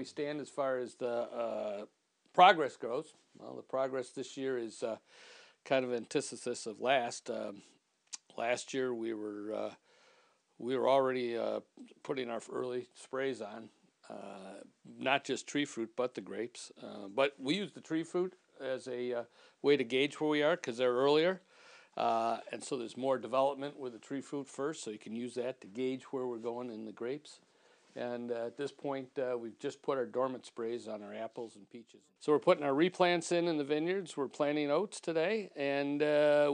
we stand as far as the progress goes. Well, the progress this year is kind of antithesis of last. Last year we were already putting our early sprays on, not just tree fruit but the grapes. But we use the tree fruit as a way to gauge where we are because they're earlier. And so there's more development with the tree fruit first, so you can use that to gauge where we're going in the grapes. And at this point, we've just put our dormant sprays on our apples and peaches. So we're putting our replants in the vineyards. We're planting oats today, and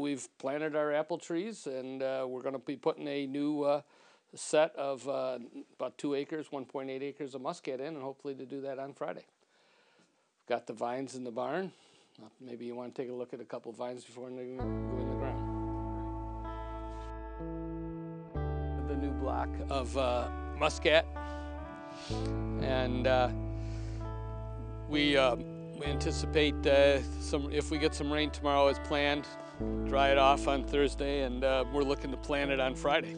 we've planted our apple trees, and we're going to be putting a new set of about 2 acres, 1.8 acres of Muscat in, and hopefully to do that on Friday. We've got the vines in the barn. Maybe you want to take a look at a couple of vines before they go in the ground. The new block of Muscat, and we anticipate if we get some rain tomorrow as planned, dry it off on Thursday, and we're looking to plant it on Friday.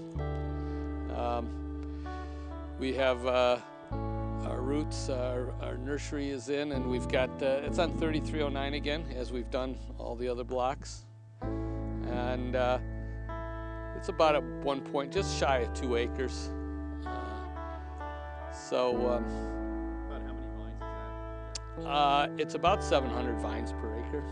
We have our roots, our nursery is in, and we've got it's on 3309 again, as we've done all the other blocks, and it's about at 1 point, just shy of 2 acres. About how many vines is that? It's about 700 vines per acre.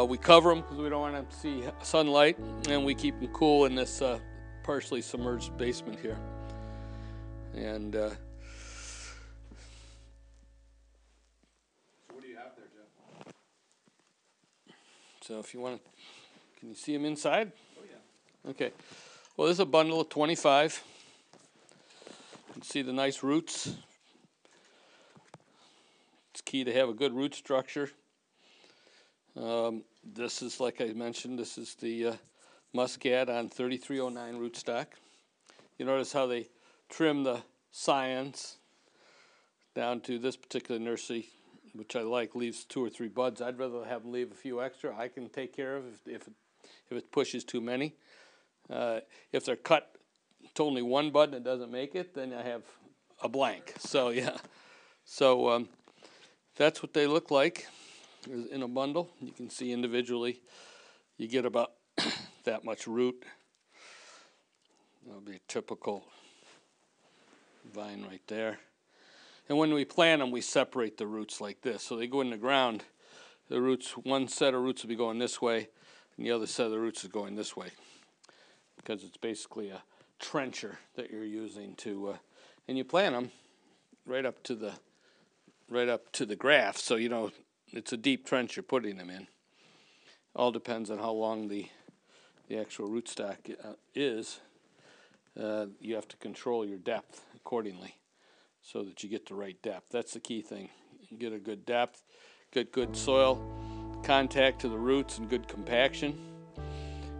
We cover them because we don't want them to see sunlight, and we keep them cool in this partially submerged basement here. And So what do you have there, Jeff? so if you want to, can you see them inside? Oh, yeah. Okay. Well, this is a bundle of 25. You can see the nice roots. It's key to have a good root structure. This is, like I mentioned, this is the Muscat on 3309 rootstock. You notice how they trim the scions down to this particular nursery, which I like, leaves 2 or 3 buds. I'd rather have them leave a few extra. I can take care of if it pushes too many. If they're cut to only 1 bud and it doesn't make it, then I have a blank. So yeah, so that's what they look like in a bundle. You can see individually you get about that much root. That'll be a typical vine right there. And when we plant them, we separate the roots like this. So they go in the ground. The roots, one set of roots will be going this way, and the other set of the roots is going this way, because it's basically a trencher that you're using to, and you plant them right up to the graft. So you know it's a deep trench you're putting them in. All depends on how long the actual rootstock is. You have to control your depth accordingly so that you get the right depth. That's the key thing. You get a good depth, get good soil contact to the roots and good compaction,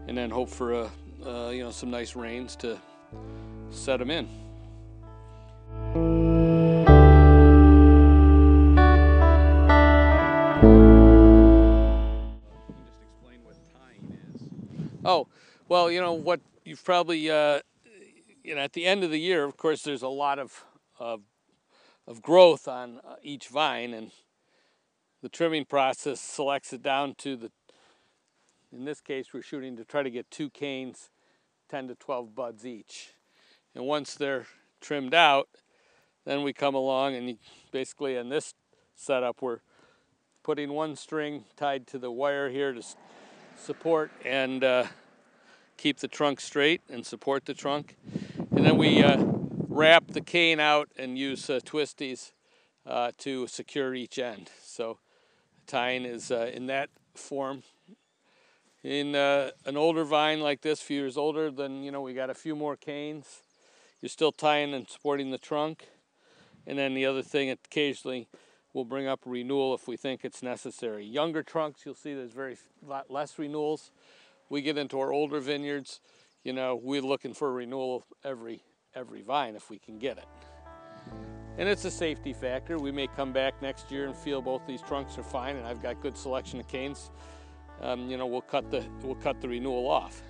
and then hope for some nice rains to set them in. Oh, well, you know what, you've probably, at the end of the year, of course, there's a lot of growth on each vine, and the trimming process selects it down to in this case, we're shooting to try to get 2 canes, 10 to 12 buds each. And once they're trimmed out, then we come along and basically in this setup, we're putting 1 string tied to the wire here to support and keep the trunk straight and support the trunk. And then we wrap the cane out and use twisties to secure each end. So tying is in that form. In an older vine like this, a few years older, then we got a few more canes. You're still tying and supporting the trunk. And then the other thing, occasionally we'll bring up renewal if we think it's necessary. Younger trunks, you'll see there's lot less renewals. We get into our older vineyards, we're looking for a renewal every vine if we can get it. And it's a safety factor. We may come back next year and feel both these trunks are fine and I've got good selection of canes. We'll cut the renewal off.